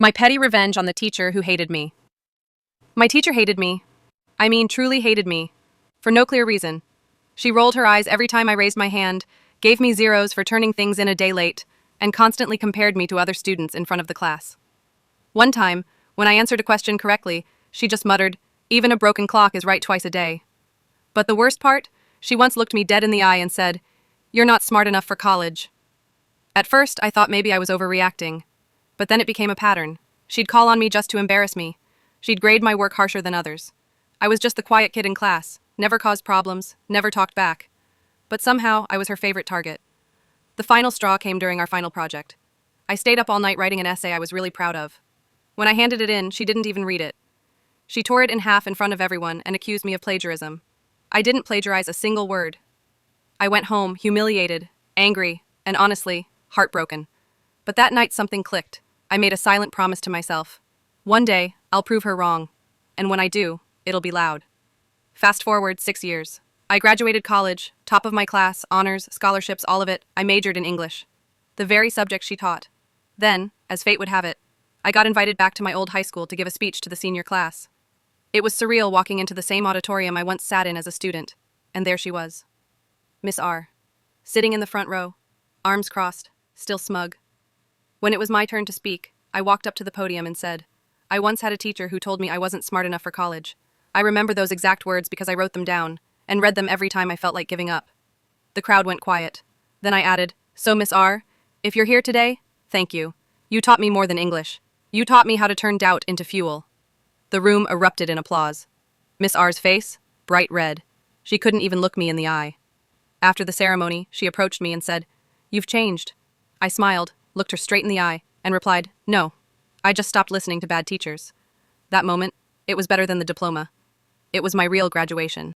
My petty revenge on the teacher who hated me. My teacher hated me. I mean, truly hated me. For no clear reason. She rolled her eyes every time I raised my hand, gave me zeros for turning things in a day late, and constantly compared me to other students in front of the class. One time, when I answered a question correctly, she just muttered, "Even a broken clock is right twice a day." But the worst part? She once looked me dead in the eye and said, "You're not smart enough for college." At first, I thought maybe I was overreacting. But then it became a pattern. She'd call on me just to embarrass me. She'd grade my work harsher than others. I was just the quiet kid in class, never caused problems, never talked back. But somehow, I was her favorite target. The final straw came during our final project. I stayed up all night writing an essay I was really proud of. When I handed it in, she didn't even read it. She tore it in half in front of everyone and accused me of plagiarism. I didn't plagiarize a single word. I went home, humiliated, angry, and honestly, heartbroken. But that night something clicked. I made a silent promise to myself. One day, I'll prove her wrong. And when I do, it'll be loud. Fast forward 6 years. I graduated college, top of my class, honors, scholarships, all of it. I majored in English. The very subject she taught. Then, as fate would have it, I got invited back to my old high school to give a speech to the senior class. It was surreal walking into the same auditorium I once sat in as a student. And there she was. Miss R. Sitting in the front row, arms crossed, still smug. When it was my turn to speak, I walked up to the podium and said, "I once had a teacher who told me I wasn't smart enough for college. I remember those exact words because I wrote them down and read them every time I felt like giving up." The crowd went quiet. Then I added, "So, Miss R, if you're here today, thank you. You taught me more than English. You taught me how to turn doubt into fuel." The room erupted in applause. Miss R's face, bright red. She couldn't even look me in the eye. After the ceremony, she approached me and said, "You've changed." I smiled, looked her straight in the eye, and replied, "No, I just stopped listening to bad teachers." That moment, it was better than the diploma. It was my real graduation.